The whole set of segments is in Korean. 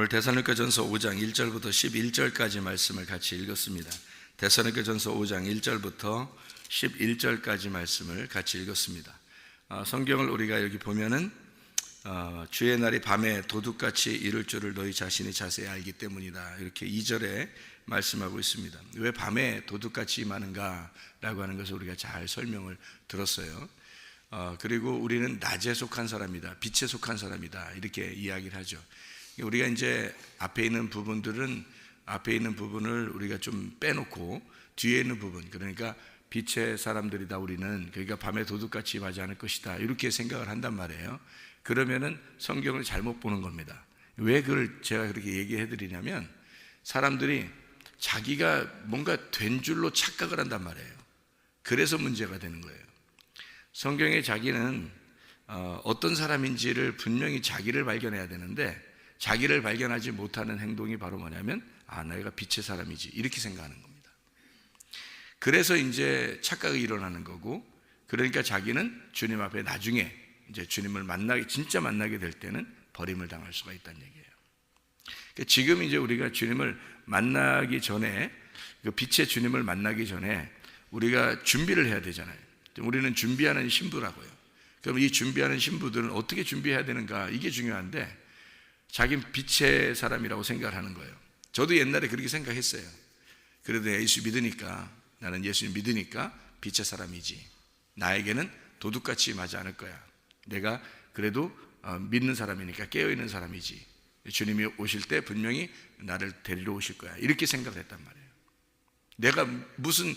오늘 데살로니가전서 5장 1절부터 11절까지 말씀을 같이 읽었습니다. 데살로니가전서 5장 1절부터 11절까지 말씀을 같이 읽었습니다. 성경을 우리가 여기 보면은 주의 날이 밤에 도둑같이 이룰 줄을 너희 자신이 자세히 알기 때문이다, 이렇게 2절에 말씀하고 있습니다. 왜 밤에 도둑같이 임하는가 라고 하는 것을 우리가 잘 설명을 들었어요. 그리고 우리는 낮에 속한 사람이다, 빛에 속한 사람이다, 이렇게 이야기를 하죠. 우리가 이제 앞에 있는 부분을 우리가 좀 빼놓고 뒤에 있는 부분, 그러니까 빛의 사람들이다 우리는, 그러니까 밤에 도둑같이 임하지 않을 것이다, 이렇게 생각을 한단 말이에요. 그러면은 성경을 잘못 보는 겁니다. 왜 그걸 제가 그렇게 얘기해 드리냐면, 사람들이 자기가 뭔가 된 줄로 착각을 한단 말이에요. 그래서 문제가 되는 거예요. 성경에 자기는 어떤 사람인지를 분명히 자기를 발견해야 되는데, 자기를 발견하지 못하는 행동이 바로 뭐냐면, 내가 빛의 사람이지, 이렇게 생각하는 겁니다. 그래서 이제 착각이 일어나는 거고, 그러니까 자기는 주님 앞에 나중에 이제 주님을 진짜 만나게 될 때는 버림을 당할 수가 있다는 얘기예요. 그러니까 지금 이제 우리가 주님을 만나기 전에, 그 빛의 주님을 만나기 전에 우리가 준비를 해야 되잖아요. 우리는 준비하는 신부라고요. 그럼 이 준비하는 신부들은 어떻게 준비해야 되는가, 이게 중요한데, 자기는 빛의 사람이라고 생각을 하는 거예요. 저도 옛날에 그렇게 생각했어요. 그래도 예수 믿으니까, 나는 예수님 믿으니까 빛의 사람이지, 나에게는 도둑같이 임하지 않을 거야, 내가 그래도 믿는 사람이니까 깨어있는 사람이지, 주님이 오실 때 분명히 나를 데리러 오실 거야, 이렇게 생각을 했단 말이에요. 내가 무슨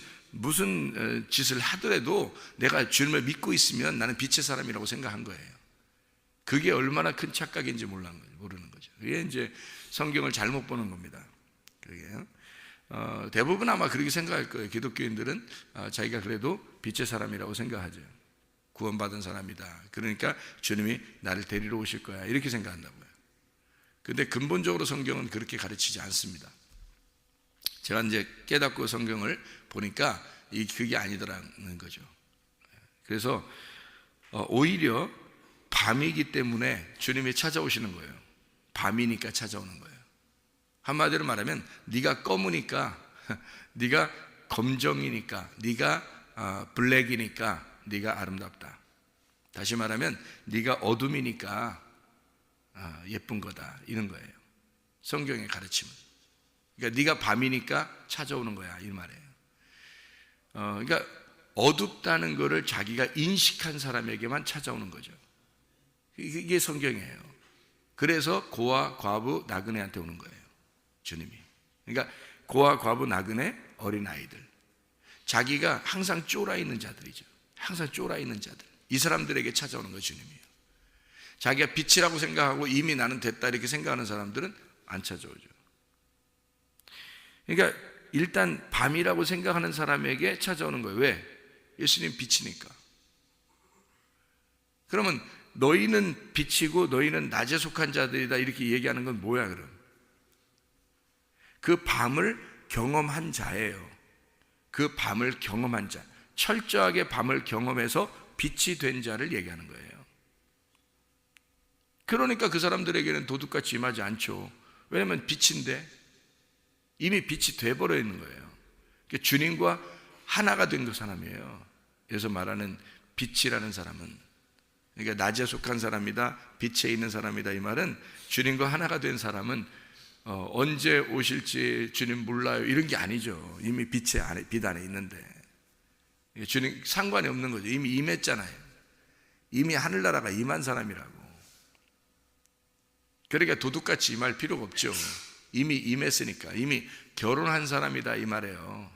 짓을 하더라도 내가 주님을 믿고 있으면 나는 빛의 사람이라고 생각한 거예요. 그게 얼마나 큰 착각인지 모르는 거죠. 그게 이제 성경을 잘못 보는 겁니다. 그게요. 대부분 아마 그렇게 생각할 거예요. 기독교인들은 자기가 그래도 빛의 사람이라고 생각하죠. 구원받은 사람이다, 그러니까 주님이 나를 데리러 오실 거야, 이렇게 생각한다고요. 근데 근본적으로 성경은 그렇게 가르치지 않습니다. 제가 이제 깨닫고 성경을 보니까 그게 아니더라는 거죠. 그래서 오히려 밤이기 때문에 주님이 찾아오시는 거예요. 밤이니까 찾아오는 거예요. 한마디로 말하면, 네가 검으니까, 네가 검정이니까, 네가 블랙이니까 네가 아름답다. 다시 말하면 네가 어둠이니까 예쁜 거다, 이런 거예요. 성경의 가르침은. 그러니까 네가 밤이니까 찾아오는 거야, 이 말이에요. 그러니까 어둡다는 거를 자기가 인식한 사람에게만 찾아오는 거죠. 이게 성경이에요. 그래서 고아, 과부, 나그네한테 오는 거예요, 주님이. 그러니까 고아, 과부, 나그네, 어린아이들, 자기가 항상 쫄아 있는 자들이죠. 항상 쫄아 있는 자들, 이 사람들에게 찾아오는 거예요, 주님이요. 자기가 빛이라고 생각하고 이미 나는 됐다, 이렇게 생각하는 사람들은 안 찾아오죠. 그러니까 일단 밤이라고 생각하는 사람에게 찾아오는 거예요. 왜? 예수님 빛이니까. 그러면 너희는 빛이고 너희는 낮에 속한 자들이다, 이렇게 얘기하는 건 뭐야 그럼? 그 밤을 경험한 자예요. 그 밤을 경험한 자, 철저하게 밤을 경험해서 빛이 된 자를 얘기하는 거예요. 그러니까 그 사람들에게는 도둑같이 임하지 않죠. 왜냐하면 빛인데, 이미 빛이 돼버려 있는 거예요. 그러니까 주님과 하나가 된 그 사람이에요. 그래서 말하는 빛이라는 사람은, 그러니까 낮에 속한 사람이다, 빛에 있는 사람이다, 이 말은 주님과 하나가 된 사람은 언제 오실지 주님 몰라요, 이런 게 아니죠. 이미 빛 안에 있는데, 주님 상관이 없는 거죠. 이미 임했잖아요. 이미 하늘나라가 임한 사람이라고. 그러니까 도둑같이 임할 필요가 없죠. 이미 임했으니까. 이미 결혼한 사람이다, 이 말이에요.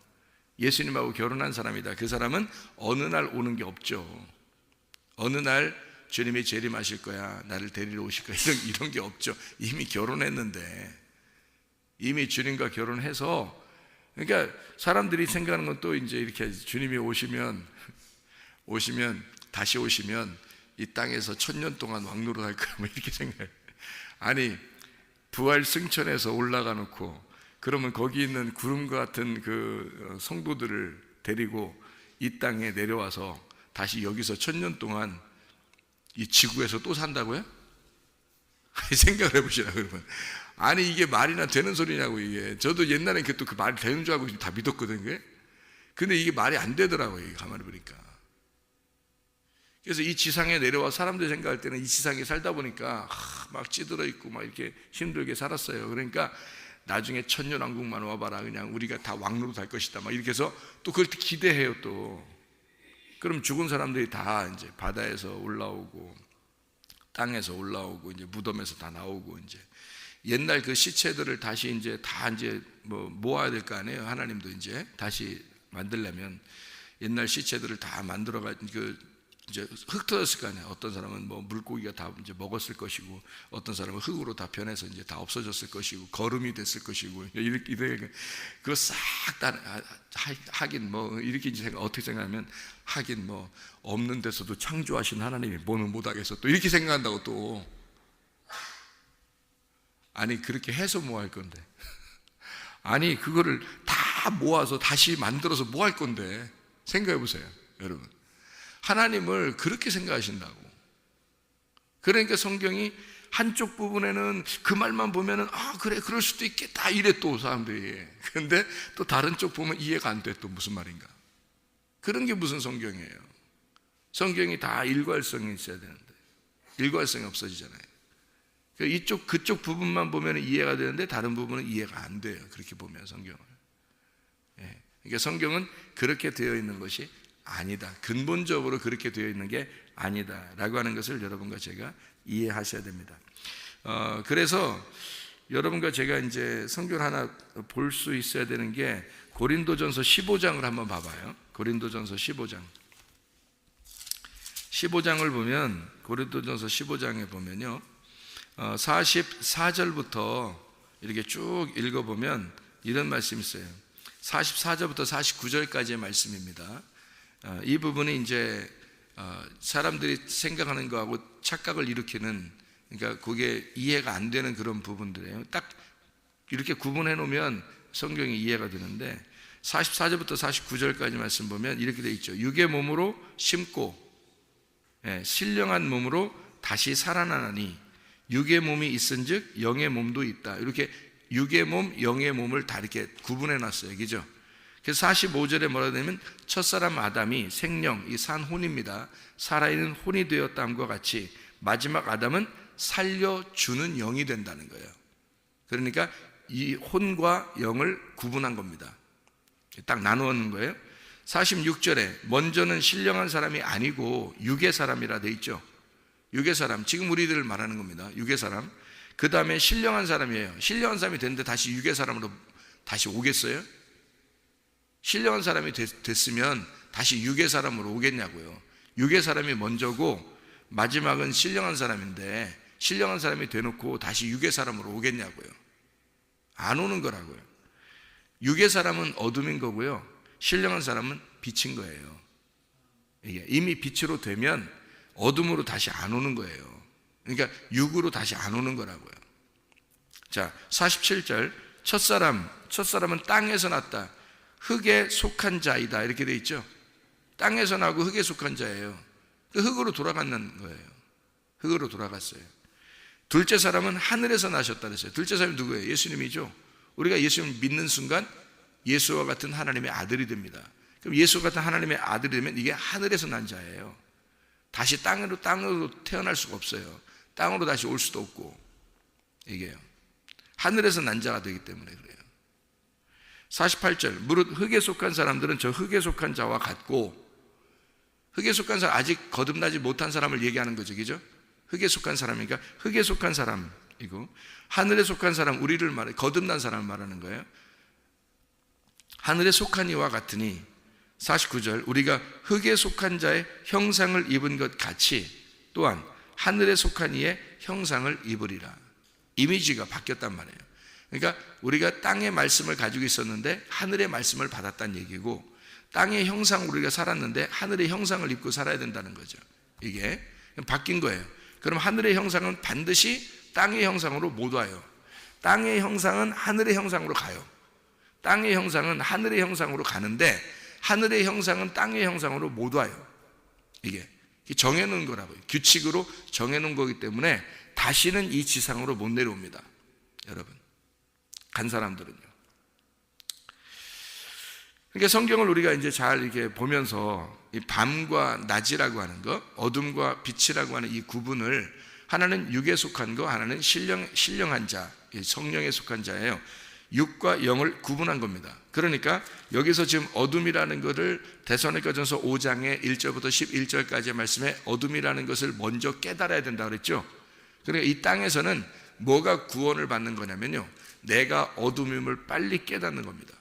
예수님하고 결혼한 사람이다. 그 사람은 어느 날 오는 게 없죠. 어느 날 주님이 재림하실 거야, 나를 데리러 오실 거야, 이런 게 없죠. 이미 결혼했는데, 이미 주님과 결혼해서. 그러니까 사람들이 생각하는 건 또 이제 이렇게, 주님이 다시 오시면 이 땅에서 1000년 동안 왕노릇 할 거야, 뭐 이렇게 생각해요. 아니, 부활 승천해서 올라가 놓고, 그러면 거기 있는 구름과 같은 그 성도들을 데리고 이 땅에 내려와서 다시 여기서 1000년 동안 이 지구에서 또 산다고요? 생각을 해보시라. 그러면 아니 이게 말이나 되는 소리냐고. 이게 저도 옛날에 또 그 말이 되는 줄 알고 다 믿었거든요. 그게. 근데 이게 말이 안 되더라고요. 이게 가만히 보니까. 그래서 이 지상에 내려와 사람들이 생각할 때는 이 지상에 살다 보니까 막 찌들어 있고 막 이렇게 힘들게 살았어요. 그러니까 나중에 천년왕국만 와봐라, 그냥 우리가 다 왕노로 갈 것이다 막 이렇게 해서 또 그걸 기대해요. 또 그럼 죽은 사람들이 다 이제 바다에서 올라오고 땅에서 올라오고 이제 무덤에서 다 나오고 이제 옛날 그 시체들을 다시 이제 다 이제 뭐 모아야 될 거 아니에요. 하나님도 이제 다시 만들려면 옛날 시체들을 다 만들어가 이제 흩어졌을 거 아니에요. 어떤 사람은 뭐 물고기가 다 이제 먹었을 것이고, 어떤 사람은 흙으로 다 변해서 이제 다 없어졌을 것이고, 거름이 됐을 것이고, 이렇게 그거 싹 다 하긴 뭐 이렇게 이제 어떻게 생각하면 하긴 뭐 없는 데서도 창조하신 하나님이 뭐는 못하겠어 또 이렇게 생각한다고 또. 아니 그렇게 해서 뭐 할 건데? 아니 그거를 다 모아서 다시 만들어서 뭐 할 건데? 생각해 보세요, 여러분. 하나님을 그렇게 생각하신다고. 그러니까 성경이 한쪽 부분에는 그 말만 보면은 그래 그럴 수도 있겠다 이래 또 사람들이. 근데 또 다른 쪽 보면 이해가 안 돼. 또 무슨 말인가. 그런 게 무슨 성경이에요. 성경이 다 일괄성이 있어야 되는데 일괄성이 없어지잖아요. 이쪽 그쪽 부분만 보면 이해가 되는데 다른 부분은 이해가 안 돼요. 그렇게 보면 성경을. 그러니까 성경은 그렇게 되어 있는 것이 아니다. 근본적으로 그렇게 되어 있는 게 아니다 라고 하는 것을 여러분과 제가 이해하셔야 됩니다. 그래서 여러분과 제가 이제 성경 하나 볼 수 있어야 되는 게 고린도전서 15장을 한번 봐봐요. 고린도전서 15장을 보면, 고린도전서 15장에 보면요 44절부터 이렇게 쭉 읽어보면 이런 말씀이 있어요. 44절부터 49절까지의 말씀입니다. 이 부분이 이제 사람들이 생각하는 거하고 착각을 일으키는, 그러니까 그게 이해가 안 되는 그런 부분들이에요. 딱 이렇게 구분해 놓으면 성경이 이해가 되는데 44절부터 49절까지 말씀 보면 이렇게 돼 있죠. 육의 몸으로 심고 신령한 몸으로 다시 살아나니 육의 몸이 있은즉 영의 몸도 있다. 이렇게 육의 몸, 영의 몸을 다 이렇게 구분해 놨어요. 그죠? 그래서 45절에 뭐라 되냐면 첫사람 아담이 생령, 이 산 혼입니다. 살아있는 혼이 되었다함과 같이 마지막 아담은 살려주는 영이 된다는 거예요. 그러니까 이 혼과 영을 구분한 겁니다. 딱 나누는 거예요. 46절에 먼저는 신령한 사람이 아니고 육의 사람이라 돼 있죠. 육의 사람, 지금 우리들을 말하는 겁니다. 육의 사람. 그 다음에 신령한 사람이에요. 신령한 사람이 됐는데 다시 육의 사람으로 다시 오겠어요? 신령한 사람이 됐으면 다시 육의 사람으로 오겠냐고요. 육의 사람이 먼저고 마지막은 신령한 사람인데 신령한 사람이 돼놓고 다시 육의 사람으로 오겠냐고요. 안 오는 거라고요. 육의 사람은 어둠인 거고요, 신령한 사람은 빛인 거예요. 이게 이미 빛으로 되면 어둠으로 다시 안 오는 거예요. 그러니까 육으로 다시 안 오는 거라고요. 자, 47절 첫사람은 땅에서 났다. 흙에 속한 자이다. 이렇게 돼 있죠. 땅에서 나고 흙에 속한 자예요. 그 흙으로 돌아가는 거예요. 흙으로 돌아갔어요. 둘째 사람은 하늘에서 나셨다 그랬어요. 둘째 사람이 누구예요? 예수님이죠. 우리가 예수님을 믿는 순간 예수와 같은 하나님의 아들이 됩니다. 그럼 예수와 같은 하나님의 아들이 되면 이게 하늘에서 난 자예요. 다시 땅으로 태어날 수가 없어요. 땅으로 다시 올 수도 없고, 이게요. 하늘에서 난 자가 되기 때문에 그래요. 48절 무릇 흙에 속한 사람들은 저 흙에 속한 자와 같고, 흙에 속한 사람, 아직 거듭나지 못한 사람을 얘기하는 거죠. 그죠? 흙에 속한 사람이니까 흙에 속한 사람이고, 하늘에 속한 사람, 우리를 말해 거듭난 사람을 말하는 거예요. 하늘에 속한 이와 같으니 49절 우리가 흙에 속한 자의 형상을 입은 것 같이 또한 하늘에 속한 이의 형상을 입으리라. 이미지가 바뀌었단 말이에요. 그러니까 우리가 땅의 말씀을 가지고 있었는데 하늘의 말씀을 받았다는 얘기고, 땅의 형상으로 우리가 살았는데 하늘의 형상을 입고 살아야 된다는 거죠. 이게 바뀐 거예요. 그럼 하늘의 형상은 반드시 땅의 형상으로 못 와요. 땅의 형상은 하늘의 형상으로 가요. 땅의 형상은 하늘의 형상으로 가는데 하늘의 형상은 땅의 형상으로 못 와요. 이게 정해놓은 거라고요. 규칙으로 정해놓은 거기 때문에 다시는 이 지상으로 못 내려옵니다. 여러분, 간 사람들은요. 그러니까 성경을 우리가 이제 잘 이렇게 보면서 이 밤과 낮이라고 하는 것, 어둠과 빛이라고 하는 이 구분을, 하나는 육에 속한 거, 하나는 신령한 자, 성령에 속한 자예요. 육과 영을 구분한 겁니다. 그러니까 여기서 지금 어둠이라는 것을 데살로니가전서 5장의 1절부터 11절까지의 말씀에 어둠이라는 것을 먼저 깨달아야 된다고 그랬죠. 그러니까 이 땅에서는 뭐가 구원을 받는 거냐면요, 내가 어둠임을 빨리 깨닫는 겁니다.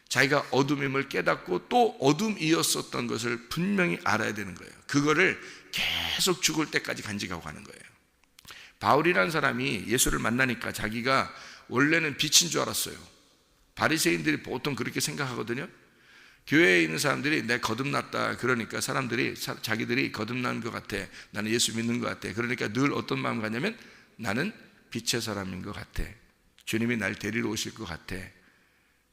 자기가 어둠임을 깨닫고 또 어둠이었었던 것을 분명히 알아야 되는 거예요. 그거를 계속 죽을 때까지 간직하고 가는 거예요. 바울이라는 사람이 예수를 만나니까 자기가 원래는 빛인 줄 알았어요. 바리새인들이 보통 그렇게 생각하거든요. 교회에 있는 사람들이 내 거듭났다 그러니까 사람들이 자기들이 거듭난 것 같아, 나는 예수 믿는 것 같아. 그러니까 늘 어떤 마음 가냐면 나는 빛의 사람인 것 같아, 주님이 날 데리러 오실 것 같아.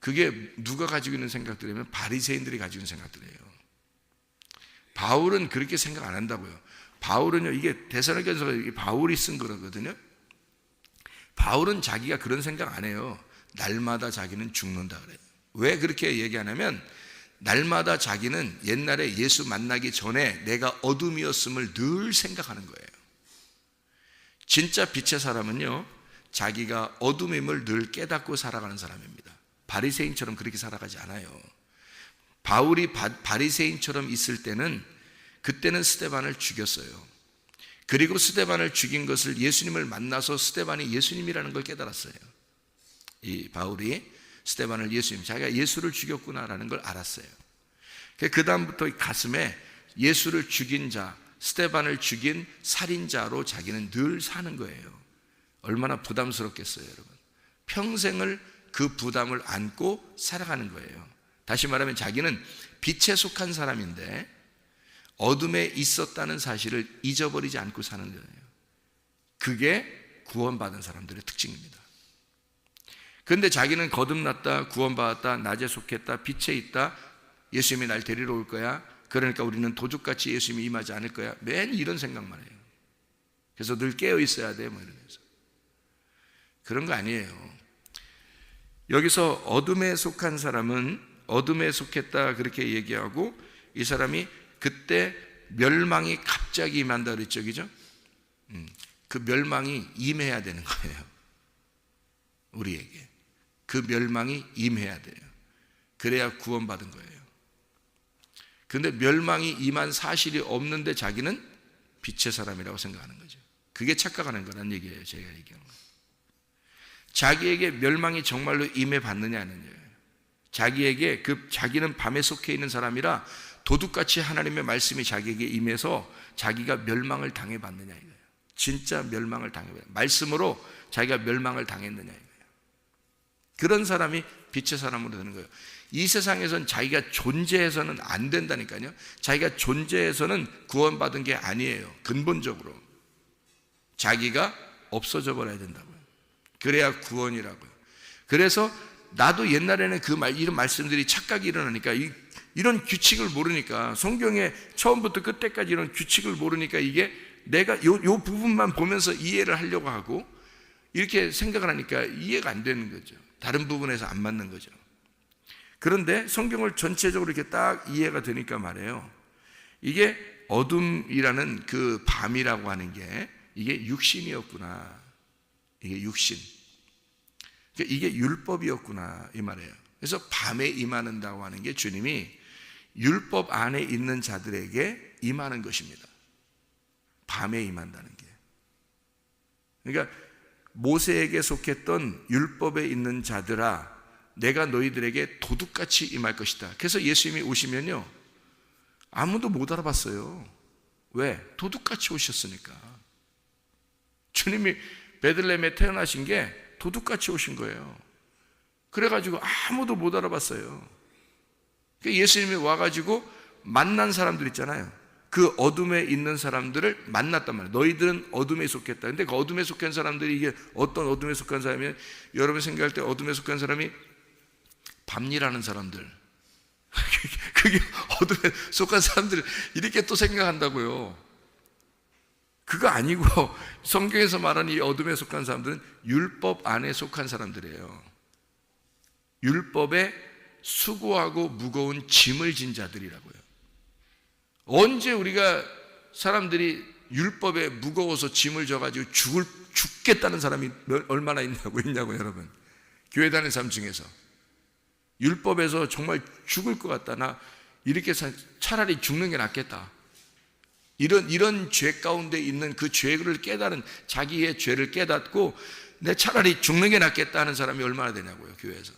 그게 누가 가지고 있는 생각들이면 바리새인들이 가지고 있는 생각들이에요. 바울은 그렇게 생각 안 한다고요. 바울은요, 이게 데살로니가전서 바울이 쓴 거거든요. 바울은 자기가 그런 생각 안 해요. 날마다 자기는 죽는다 그래요. 왜 그렇게 얘기하냐면 날마다 자기는 옛날에 예수 만나기 전에 내가 어둠이었음을 늘 생각하는 거예요. 진짜 빛의 사람은요, 자기가 어둠임을 늘 깨닫고 살아가는 사람입니다. 바리새인처럼 그렇게 살아가지 않아요. 바울이 바리새인처럼 있을 때는, 그때는 스데반을 죽였어요. 그리고 스데반을 죽인 것을 예수님을 만나서 스데반이 예수님이라는 걸 깨달았어요. 이 바울이 스데반을 예수님, 자기가 예수를 죽였구나라는 걸 알았어요. 그 다음부터 가슴에 예수를 죽인 자, 스데반을 죽인 살인자로 자기는 늘 사는 거예요. 얼마나 부담스럽겠어요, 여러분. 평생을 그 부담을 안고 살아가는 거예요. 다시 말하면 자기는 빛에 속한 사람인데 어둠에 있었다는 사실을 잊어버리지 않고 사는 거예요. 그게 구원받은 사람들의 특징입니다. 그런데 자기는 거듭났다, 구원받았다, 낮에 속했다, 빛에 있다, 예수님이 날 데리러 올 거야, 그러니까 우리는 도둑같이 예수님이 임하지 않을 거야, 맨 이런 생각만 해요. 그래서 늘 깨어 있어야 돼, 뭐 이러면서. 그런 거 아니에요. 여기서 어둠에 속한 사람은 어둠에 속했다 그렇게 얘기하고, 이 사람이 그때 멸망이 갑자기 임한다 그랬죠, 그죠? 그 멸망이 임해야 되는 거예요. 우리에게 그 멸망이 임해야 돼요. 그래야 구원받은 거예요. 그런데 멸망이 임한 사실이 없는데 자기는 빛의 사람이라고 생각하는 거죠. 그게 착각하는 거란 얘기예요, 제가 얘기하는 거. 자기에게 멸망이 정말로 임해봤느냐는 거예요. 자기에게 자기는 밤에 속해 있는 사람이라 도둑같이 하나님의 말씀이 자기에게 임해서 자기가 멸망을 당해봤느냐 이거예요. 진짜 멸망을 당해봤느냐, 말씀으로 자기가 멸망을 당했느냐 이거예요. 그런 사람이 빛의 사람으로 되는 거예요. 이 세상에선 자기가 존재해서는 안 된다니까요. 자기가 존재해서는 구원받은 게 아니에요. 근본적으로 자기가 없어져 버려야 된다고요. 그래야 구원이라고요. 그래서 나도 옛날에는 이런 말씀들이 착각이 일어나니까, 이런 규칙을 모르니까, 성경에 처음부터 끝까지 이런 규칙을 모르니까 이게 내가 요 부분만 보면서 이해를 하려고 하고 이렇게 생각을 하니까 이해가 안 되는 거죠. 다른 부분에서 안 맞는 거죠. 그런데 성경을 전체적으로 이렇게 딱 이해가 되니까 말이에요. 이게 어둠이라는 그 밤이라고 하는 게 이게 육신이었구나. 이게 육신. 이게 율법이었구나 이 말이에요. 그래서 밤에 임하는다고 하는 게 주님이 율법 안에 있는 자들에게 임하는 것입니다. 밤에 임한다는 게. 그러니까 모세에게 속했던 율법에 있는 자들아, 내가 너희들에게 도둑같이 임할 것이다. 그래서 예수님이 오시면요, 아무도 못 알아봤어요. 왜? 도둑같이 오셨으니까. 주님이 베들레헴에 태어나신 게 도둑같이 오신 거예요. 그래가지고 아무도 못 알아봤어요. 예수님이 와가지고 만난 사람들 있잖아요. 그 어둠에 있는 사람들을 만났단 말이에요. 너희들은 어둠에 속했다. 근데 그 어둠에 속한 사람들이 이게 어떤 어둠에 속한 사람이면, 여러분 생각할 때 어둠에 속한 사람이 밤일하는 사람들, 그게 어둠에 속한 사람들 이렇게 또 생각한다고요. 그거 아니고 성경에서 말하는 이 어둠에 속한 사람들은 율법 안에 속한 사람들이에요. 율법에 수고하고 무거운 짐을 진 자들이라고요. 언제 우리가 사람들이 율법에 무거워서 짐을 져가지고 죽겠다는 사람이 얼마나 있냐고 여러분. 교회 다니는 사람 중에서 율법에서 정말 죽을 것 같다, 나 이렇게 차라리 죽는 게 낫겠다, 이런 죄 가운데 있는 그 죄를 깨달은, 자기의 죄를 깨닫고 내 차라리 죽는 게 낫겠다 하는 사람이 얼마나 되냐고요, 교회에서.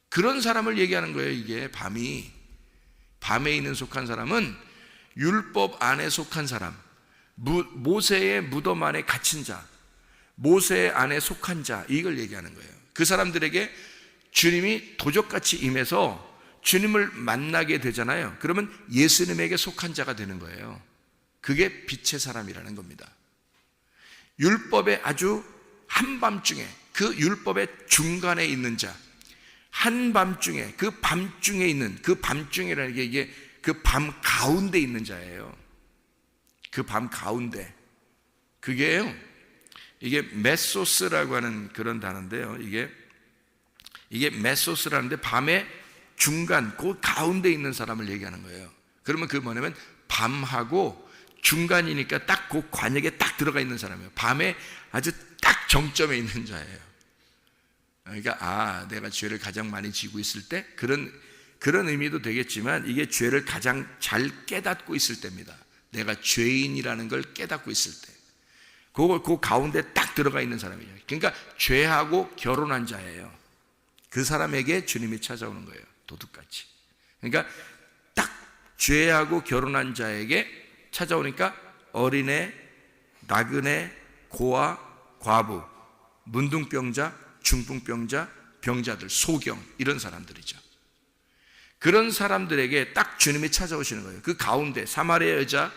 그런 사람을 얘기하는 거예요. 이게 밤에 있는 속한 사람은 율법 안에 속한 사람, 모세의 무덤 안에 갇힌 자, 모세 안에 속한 자, 이걸 얘기하는 거예요. 그 사람들에게 주님이 도적같이 임해서 주님을 만나게 되잖아요. 그러면 예수님에게 속한 자가 되는 거예요. 그게 빛의 사람이라는 겁니다. 율법의 아주 한밤중에, 그 율법의 중간에 있는 자, 한밤중에, 그 밤중에 있는, 그 밤중이라는 게 이게 그 밤 가운데 있는 자예요. 그 밤 가운데. 그게요, 이게 메소스라고 하는 그런 단어인데요. 이게 메소스라는데 밤의 중간, 그 가운데 있는 사람을 얘기하는 거예요. 그러면 그게 뭐냐면 밤하고 중간이니까 딱 그 관역에 딱 들어가 있는 사람이에요. 밤에 아주 딱 정점에 있는 자예요. 그러니까 내가 죄를 가장 많이 지고 있을 때, 그런 의미도 되겠지만 이게 죄를 가장 잘 깨닫고 있을 때입니다. 내가 죄인이라는 걸 깨닫고 있을 때, 그 가운데 딱 들어가 있는 사람이에요. 그러니까 죄하고 결혼한 자예요. 그 사람에게 주님이 찾아오는 거예요, 도둑같이. 그러니까 딱 죄하고 결혼한 자에게 찾아오니까 어린애, 나그네, 고아, 과부, 문둥병자, 중풍병자, 병자들, 소경, 이런 사람들이죠. 그런 사람들에게 딱 주님이 찾아오시는 거예요. 그 가운데 사마리아 여자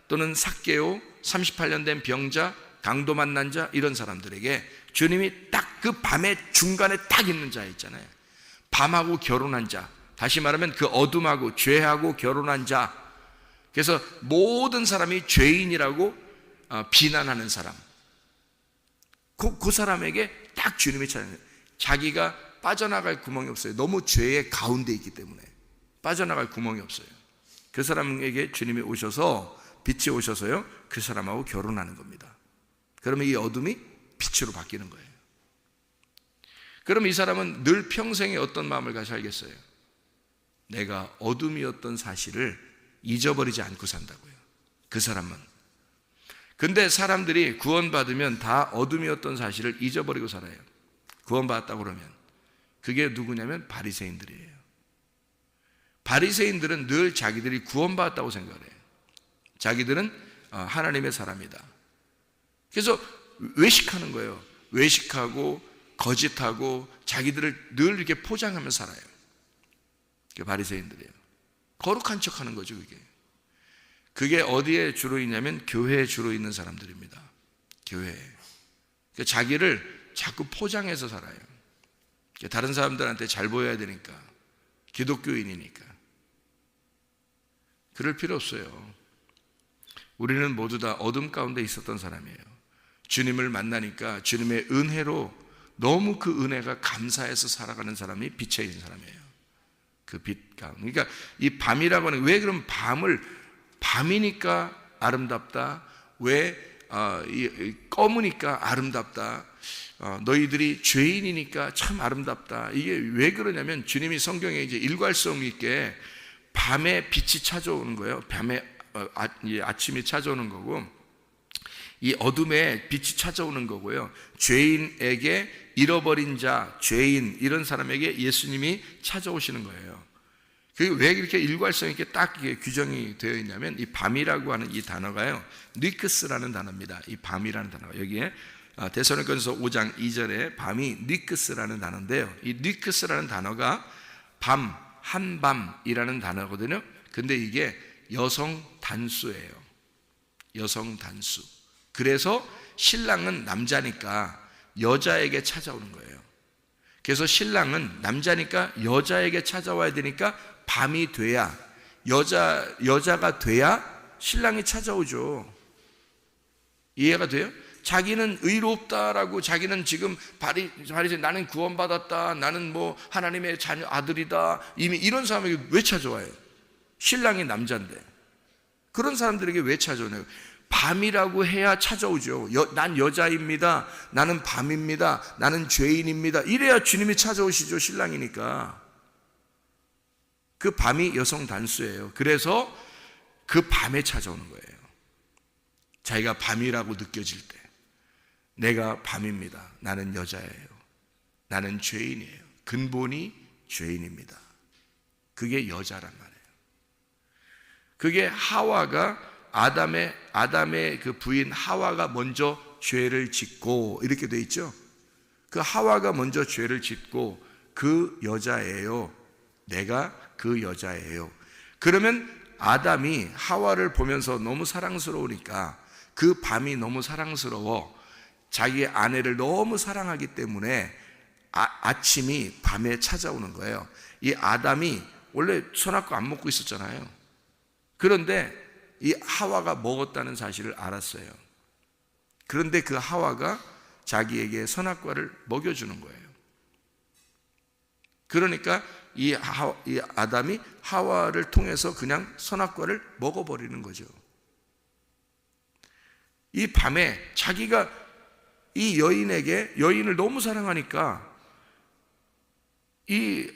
또는 삭개오, 38년 된 병자, 강도 만난 자, 이런 사람들에게 주님이 딱 그 밤의 중간에 딱 있는 자 있잖아요. 밤하고 결혼한 자, 다시 말하면 그 어둠하고 죄하고 결혼한 자, 그래서 모든 사람이 죄인이라고 비난하는 사람, 그 사람에게 딱 주님이 찾아요. 자기가 빠져나갈 구멍이 없어요. 너무 죄의 가운데 있기 때문에 빠져나갈 구멍이 없어요. 그 사람에게 주님이 오셔서, 빛이 오셔서요, 그 사람하고 결혼하는 겁니다. 그러면 이 어둠이 빛으로 바뀌는 거예요. 그럼 이 사람은 늘 평생에 어떤 마음을 가지고 살겠어요? 내가 어둠이었던 사실을 잊어버리지 않고 산다고요, 그 사람은. 근데 사람들이 구원받으면 다 어둠이었던 사실을 잊어버리고 살아요. 구원받았다고 그러면. 그게 누구냐면 바리새인들이에요. 바리새인들은 늘 자기들이 구원받았다고 생각을 해요. 자기들은 하나님의 사람이다. 그래서 외식하는 거예요. 외식하고 거짓하고 자기들을 늘 이렇게 포장하며 살아요. 그게 바리새인들이에요. 거룩한 척하는 거죠, 그게 어디에 주로 있냐면 교회에 주로 있는 사람들입니다. 교회에. 그러니까 자기를 자꾸 포장해서 살아요. 다른 사람들한테 잘 보여야 되니까, 기독교인이니까. 그럴 필요 없어요. 우리는 모두 다 어둠 가운데 있었던 사람이에요. 주님을 만나니까 주님의 은혜로 너무 그 은혜가 감사해서 살아가는 사람이 빛에 있는 사람이에요. 그 빛 가운데. 그러니까 이 밤이라고 하는, 왜 그럼 밤이니까 아름답다, 왜 검으니까 아름답다, 너희들이 죄인이니까 참 아름답다, 이게 왜 그러냐면 주님이 성경에 이제 일괄성 있게 밤에 빛이 찾아오는 거예요. 밤에 아침이 찾아오는 거고, 이 어둠에 빛이 찾아오는 거고요. 죄인에게, 잃어버린 자, 죄인, 이런 사람에게 예수님이 찾아오시는 거예요. 그게 왜 이렇게 일괄성 있게 딱 이게 규정이 되어 있냐면, 이 밤이라고 하는 이 단어가요, 니크스라는 단어입니다. 이 밤이라는 단어가 여기에 데살로니가전서 5장 2절에 밤이 니크스라는 단어인데요, 이 니크스라는 단어가 밤, 한밤이라는 단어거든요. 근데 이게 여성 단수예요. 여성 단수. 그래서 신랑은 남자니까 여자에게 찾아오는 거예요. 그래서 신랑은 남자니까 여자에게 찾아와야 되니까 밤이 돼야, 여자가 돼야 신랑이 찾아오죠. 이해가 돼요? 자기는 의롭다라고, 자기는 지금 바리새인, 나는 구원받았다, 나는 뭐 하나님의 자녀 아들이다, 이미 이런 사람에게 왜 찾아와요? 신랑이 남자인데. 그런 사람들에게 왜 찾아오나요? 밤이라고 해야 찾아오죠. 난 여자입니다, 나는 밤입니다, 나는 죄인입니다, 이래야 주님이 찾아오시죠. 신랑이니까. 그 밤이 여성 단수예요. 그래서 그 밤에 찾아오는 거예요. 자기가 밤이라고 느껴질 때, 내가 밤입니다, 나는 여자예요, 나는 죄인이에요, 근본이 죄인입니다. 그게 여자란 말이에요. 그게 하와가 아담의 그 부인 하와가 먼저 죄를 짓고, 이렇게 돼 있죠. 그 하와가 먼저 죄를 짓고 그 여자예요. 내가 그 여자예요. 그러면 아담이 하와를 보면서 너무 사랑스러우니까, 그 밤이 너무 사랑스러워, 자기의 아내를 너무 사랑하기 때문에 아침이 밤에 찾아오는 거예요. 이 아담이 원래 선악과 안 먹고 있었잖아요. 그런데 이 하와가 먹었다는 사실을 알았어요. 그런데 그 하와가 자기에게 선악과를 먹여주는 거예요. 그러니까 이 아담이 하와를 통해서 그냥 선악과를 먹어버리는 거죠. 이 밤에 자기가 이 여인을 너무 사랑하니까 이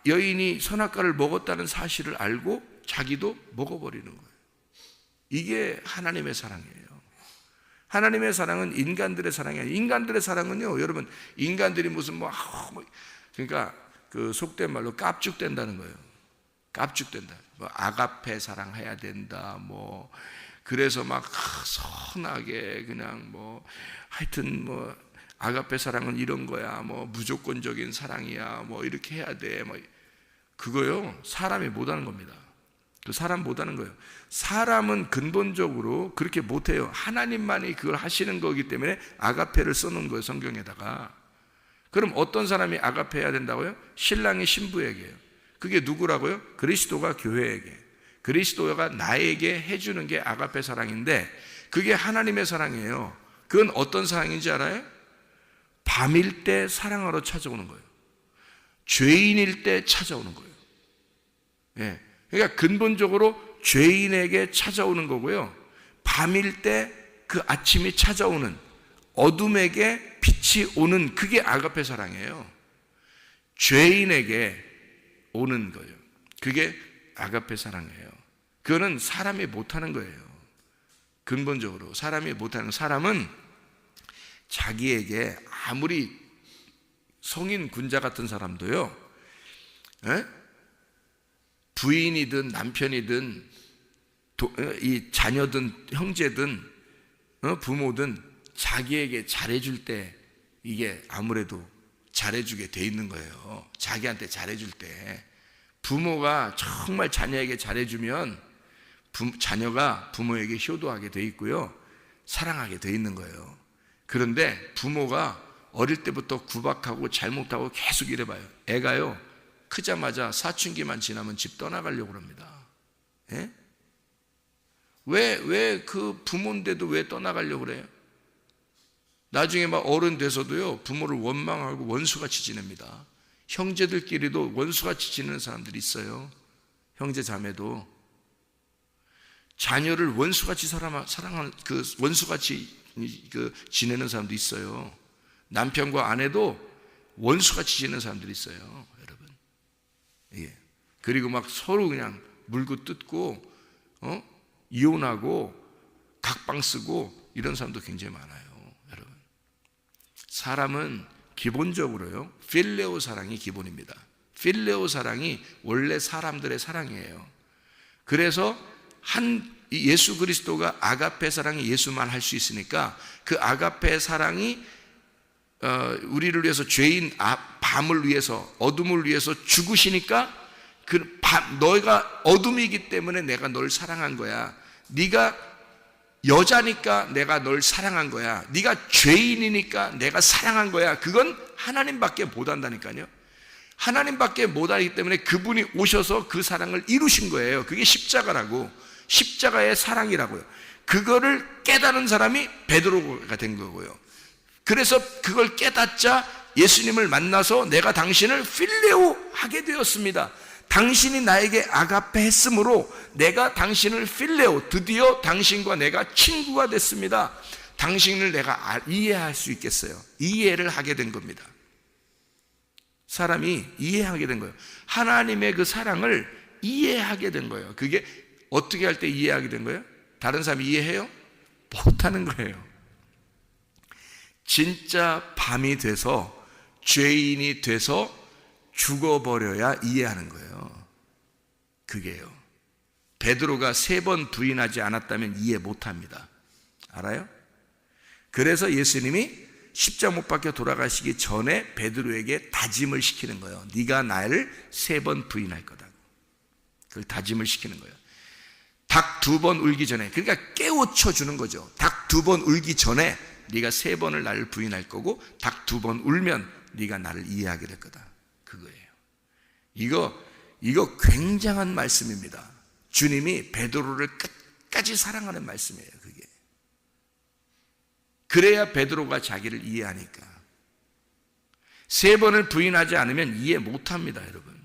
여인이 선악과를 먹었다는 사실을 알고 자기도 먹어버리는 거예요. 이게 하나님의 사랑이에요. 하나님의 사랑은 인간들의 사랑이 아니에요. 인간들의 사랑은요, 여러분, 인간들이 무슨 그러니까 그 속된 말로 깝죽된다는 거예요. 깝죽된다. 아가페 사랑해야 된다. 그래서 막 선하게 그냥 하여튼 아가페 사랑은 이런 거야. 무조건적인 사랑이야. 이렇게 해야 돼. 그거요, 사람이 못하는 겁니다. 그 사람 못하는 거예요. 사람은 근본적으로 그렇게 못해요. 하나님만이 그걸 하시는 거기 때문에 아가페를 써놓은 거예요, 성경에다가. 그럼 어떤 사람이 아가페 해야 된다고요? 신랑이 신부에게요. 그게 누구라고요? 그리스도가 교회에게, 그리스도가 나에게 해주는 게 아가페 사랑인데, 그게 하나님의 사랑이에요. 그건 어떤 사랑인지 알아요? 밤일 때 사랑하러 찾아오는 거예요. 죄인일 때 찾아오는 거예요. 예. 그러니까 근본적으로 죄인에게 찾아오는 거고요, 밤일 때 그 아침이 찾아오는, 어둠에게 빛이 오는, 그게 아가페 사랑이에요. 죄인에게 오는 거예요. 그게 아가페 사랑이에요. 그거는 사람이 못하는 거예요. 근본적으로 사람이 못하는, 사람은 자기에게 아무리 성인 군자 같은 사람도요, 부인이든 남편이든 이 자녀든 형제든 부모든 자기에게 잘해줄 때, 이게 아무래도 잘해주게 돼 있는 거예요. 자기한테 잘해줄 때, 부모가 정말 자녀에게 잘해주면 자녀가 부모에게 효도하게 돼 있고요, 사랑하게 돼 있는 거예요. 그런데 부모가 어릴 때부터 구박하고 잘못하고 계속 이래봐요. 애가요, 크자마자 사춘기만 지나면 집 떠나가려고 합니다. 예? 왜 그 부모인데도 왜 떠나가려고 그래요? 나중에 막 어른 돼서도요, 부모를 원망하고 원수같이 지냅니다. 형제들끼리도 원수같이 지내는 사람들이 있어요. 형제 자매도 자녀를 원수같이 사랑하는, 원수같이 지내는 사람도 있어요. 남편과 아내도 원수같이 지내는 사람들이 있어요, 여러분. 예. 그리고 막 서로 그냥 물고 뜯고, 이혼하고 각방 쓰고 이런 사람도 굉장히 많아요, 여러분. 사람은 기본적으로요, 필레오 사랑이 기본입니다. 필레오 사랑이 원래 사람들의 사랑이에요. 그래서 예수 그리스도가 아가페 사랑이 예수만 할 수 있으니까, 그 아가페 사랑이 우리를 위해서, 죄인 밤을 위해서, 어둠을 위해서 죽으시니까, 너희가 어둠이기 때문에 내가 널 사랑한 거야. 네가 여자니까 내가 널 사랑한 거야. 네가 죄인이니까 내가 사랑한 거야. 그건 하나님밖에 못한다니까요. 하나님밖에 못하기 때문에 그분이 오셔서 그 사랑을 이루신 거예요. 그게 십자가라고, 십자가의 사랑이라고요. 그거를 깨달은 사람이 베드로가 된 거고요. 그래서 그걸 깨닫자 예수님을 만나서 내가 당신을 필레오 하게 되었습니다. 당신이 나에게 아가페 했으므로 내가 당신을 필레오, 드디어 당신과 내가 친구가 됐습니다. 당신을 내가 이해할 수 있겠어요. 이해를 하게 된 겁니다. 사람이 이해하게 된 거예요. 하나님의 그 사랑을 이해하게 된 거예요. 그게 어떻게 할 때 이해하게 된 거예요? 다른 사람이 이해해요? 못하는 거예요. 진짜 밤이 돼서 죄인이 돼서 죽어버려야 이해하는 거예요. 그게요. 베드로가 3번 부인하지 않았다면 이해 못합니다. 알아요? 그래서 예수님이 십자가 못 박혀 돌아가시기 전에 베드로에게 다짐을 시키는 거예요. 네가 나를 3번 부인할 거다. 그걸 다짐을 시키는 거예요. 닭 2번 울기 전에, 그러니까 깨우쳐 주는 거죠. 닭 2번 울기 전에 네가 3번을 나를 부인할 거고, 닭 2번 울면 네가 나를 이해하게 될 거다. 그거예요. 이거 굉장한 말씀입니다. 주님이 베드로를 끝까지 사랑하는 말씀이에요. 그게. 그래야 베드로가 자기를 이해하니까. 3번을 부인하지 않으면 이해 못합니다, 여러분.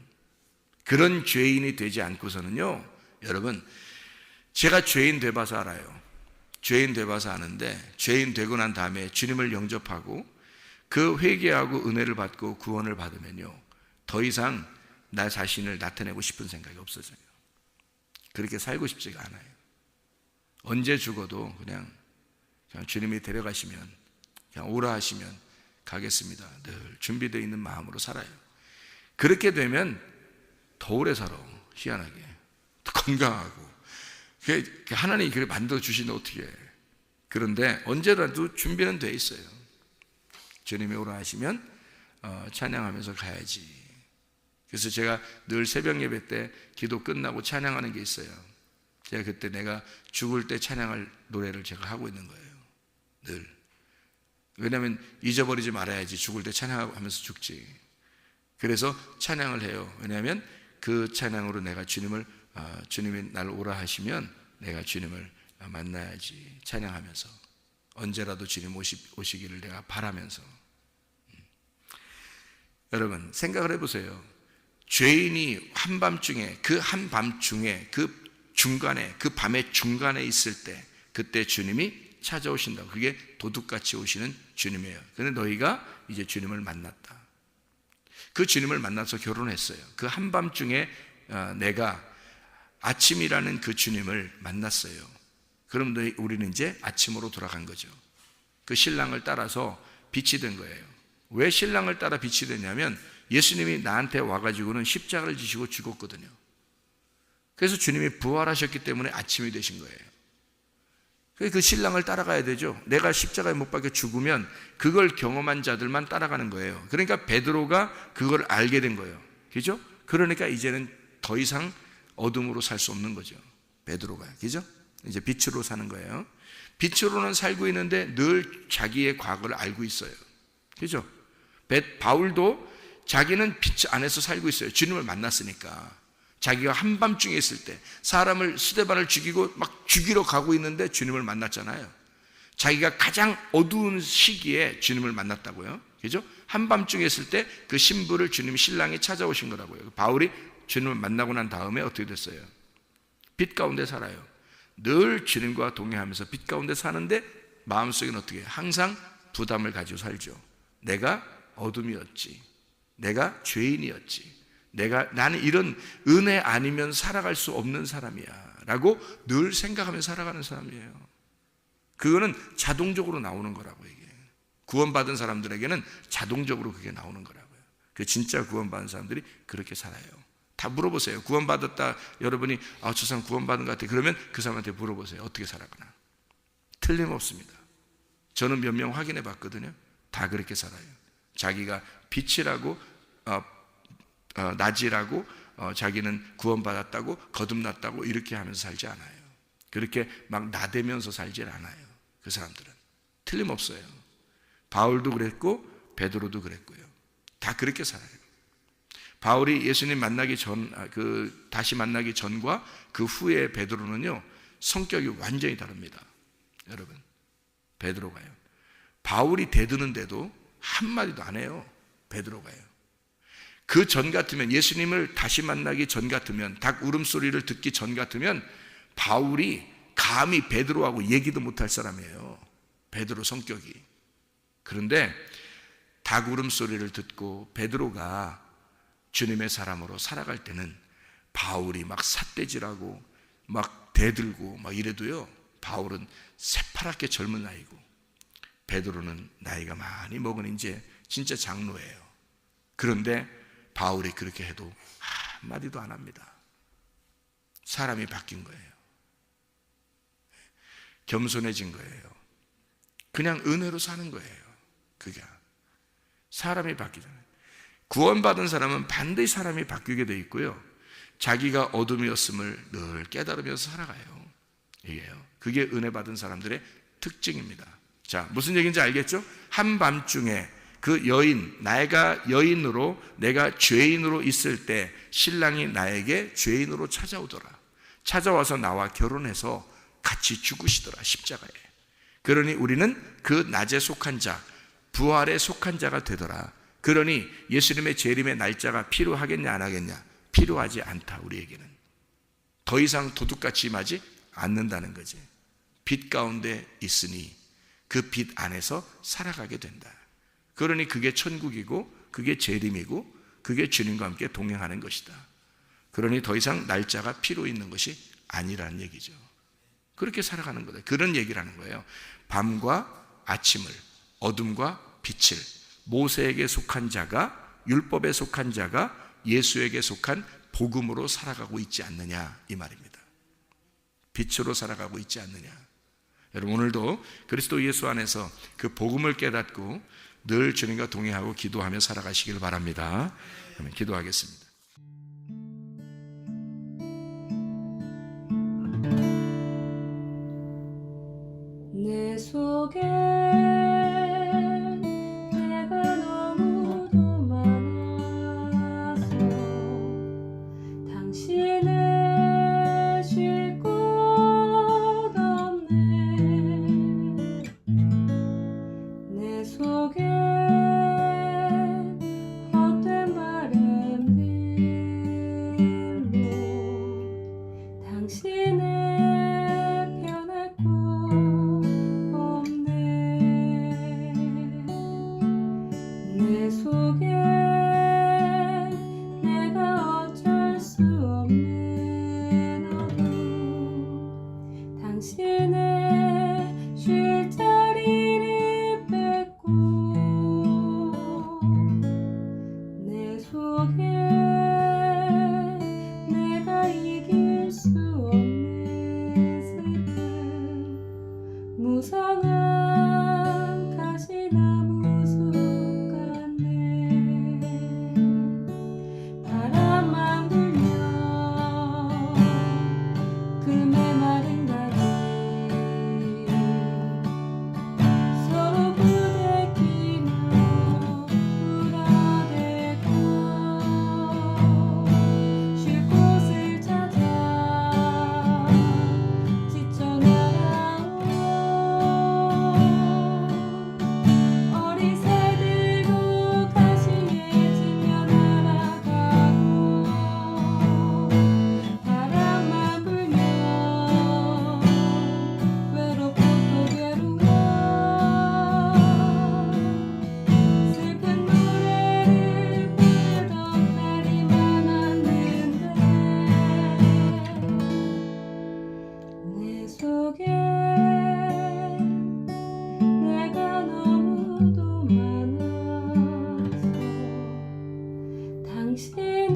그런 죄인이 되지 않고서는요, 여러분, 제가 죄인 돼봐서 알아요. 죄인 돼봐서 아는데, 죄인 되고 난 다음에 주님을 영접하고 그 회개하고 은혜를 받고 구원을 받으면요, 더 이상 나 자신을 나타내고 싶은 생각이 없어져요. 그렇게 살고 싶지가 않아요. 언제 죽어도 그냥 주님이 데려가시면, 그냥 오라 하시면 가겠습니다. 늘 준비되어 있는 마음으로 살아요. 그렇게 되면 더 오래 살아. 희한하게 더 건강하고. 하나님이 그렇게 만들어 주시는데 어떻게 해. 그런데 언제라도 준비는 돼 있어요. 주님이 오라 하시면 찬양하면서 가야지. 그래서 제가 늘 새벽 예배 때 기도 끝나고 찬양하는 게 있어요. 제가 그때 내가 죽을 때 찬양할 노래를 제가 하고 있는 거예요. 늘. 왜냐하면 잊어버리지 말아야지. 죽을 때 찬양하면서 죽지. 그래서 찬양을 해요. 왜냐하면 그 찬양으로 내가 주님이 나를 오라 하시면 내가 주님을 만나야지. 찬양하면서 언제라도 주님 오시기를 내가 바라면서. 여러분 생각을 해보세요. 죄인이 한밤중에, 그 중간에, 그 밤의 중간에 있을 때, 그때 주님이 찾아오신다고. 그게 도둑같이 오시는 주님이에요. 그런데 너희가 이제 주님을 만났다. 그 주님을 만나서 결혼했어요. 그 한밤중에 내가 아침이라는 그 주님을 만났어요. 그럼 우리는 이제 아침으로 돌아간 거죠. 그 신랑을 따라서 빛이 된 거예요. 왜 신랑을 따라 빛이 됐냐면 예수님이 나한테 와가지고는 십자가를 지시고 죽었거든요. 그래서 주님이 부활하셨기 때문에 아침이 되신 거예요. 그 신랑을 따라가야 되죠. 내가 십자가에 못 박혀 죽으면 그걸 경험한 자들만 따라가는 거예요. 그러니까 베드로가 그걸 알게 된 거예요. 그죠? 그러니까 이제는 더 이상 어둠으로 살 수 없는 거죠. 베드로가. 그죠? 이제 빛으로 사는 거예요. 빛으로는 살고 있는데 늘 자기의 과거를 알고 있어요. 그죠? 바울도 자기는 빛 안에서 살고 있어요. 주님을 만났으니까. 자기가 한밤중에 있을 때 사람을 스데반을 죽이고 막 죽이러 가고 있는데 주님을 만났잖아요. 자기가 가장 어두운 시기에 주님을 만났다고요. 그죠? 한밤중에 있을 때 그 신부를 주님 신랑이 찾아오신 거라고요. 바울이 주님을 만나고 난 다음에 어떻게 됐어요? 빛 가운데 살아요. 늘 주님과 동행하면서 빛 가운데 사는데 마음속에는 어떻게 해요? 항상 부담을 가지고 살죠. 내가 어둠이었지. 내가 죄인이었지. 나는 이런 은혜 아니면 살아갈 수 없는 사람이야 라고 늘 생각하며 살아가는 사람이에요. 그거는 자동적으로 나오는 거라고. 이게 구원받은 사람들에게는 자동적으로 그게 나오는 거라고요. 그 진짜 구원받은 사람들이 그렇게 살아요. 다 물어보세요. 구원받았다 여러분이 저 사람 구원받은 것 같아. 그러면 그 사람한테 물어보세요. 어떻게 살아가나. 틀림없습니다. 저는 몇 명 확인해 봤거든요. 다 그렇게 살아요. 자기가 빛이라고 낮이라고 자기는 구원받았다고 거듭났다고 이렇게 하면서 살지 않아요. 그렇게 막 나대면서 살지 않아요. 그 사람들은 틀림없어요. 바울도 그랬고 베드로도 그랬고요. 다 그렇게 살아요. 바울이 예수님 만나기 전, 다시 만나기 전과 그 후에 베드로는요 성격이 완전히 다릅니다. 여러분, 베드로가요. 바울이 대드는데도 한마디도 안 해요. 베드로가요. 그 전 같으면, 예수님을 다시 만나기 전 같으면, 닭 울음소리를 듣기 전 같으면 바울이 감히 베드로하고 얘기도 못할 사람이에요. 베드로 성격이. 그런데 닭 울음소리를 듣고 베드로가 주님의 사람으로 살아갈 때는 바울이 막 삿대질하고 막 대들고 막 이래도요, 바울은 새파랗게 젊은 나이고 베드로는 나이가 많이 먹은 이제 진짜 장로예요. 그런데 바울이 그렇게 해도 한마디도 안 합니다. 사람이 바뀐 거예요. 겸손해진 거예요. 그냥 은혜로 사는 거예요. 그게 사람이 바뀌잖아요. 구원받은 사람은 반드시 사람이 바뀌게 돼 있고요, 자기가 어둠이었음을 늘 깨달으면서 살아가요. 이게요, 그게 은혜 받은 사람들의 특징입니다. 자, 무슨 얘기인지 알겠죠? 한밤중에 그 여인, 내가 여인으로, 내가 죄인으로 있을 때 신랑이 나에게 죄인으로 찾아오더라. 찾아와서 나와 결혼해서 같이 죽으시더라, 십자가에. 그러니 우리는 그 낮에 속한 자, 부활에 속한 자가 되더라. 그러니 예수님의 재림의 날짜가 필요하겠냐 안 하겠냐? 필요하지 않다. 우리에게는 더 이상 도둑같이 임하지 않는다는 거지. 빛 가운데 있으니 그 빛 안에서 살아가게 된다. 그러니 그게 천국이고 그게 재림이고 그게 주님과 함께 동행하는 것이다. 그러니 더 이상 날짜가 필요 있는 것이 아니라는 얘기죠. 그렇게 살아가는 거다. 그런 얘기를 하는 거예요. 밤과 아침을, 어둠과 빛을, 모세에게 속한 자가, 율법에 속한 자가 예수에게 속한 복음으로 살아가고 있지 않느냐, 이 말입니다. 빛으로 살아가고 있지 않느냐. 여러분, 오늘도 그리스도 예수 안에서 그 복음을 깨닫고 늘 주님과 동행하고 기도하며 살아가시길 바랍니다. 그러면 기도하겠습니다. 내 속에 내가 너무도 많아서 당신을 쉴 곳 없네. 내 속에 헛된 바램들로 당신을 변할 곳 내 속에 내가 어쩔 수 없는 어둠, 당신의 쉴 자리를 뺏고 내 속에 내가 이길 수 없는 슬픔, 무성한 가시나무 숲 바람만 불면 그 메마른 가지 서로 부대끼며 울어대고 쉴 곳을 찾아 지쳐 나가온 어리새 들고 가시에 지며 날아가고 바람만 불면 외롭고 또 괴로워 슬픈 노래를 부르던 날이 많았는데 내 속에 내가 너무도 많아서 당신을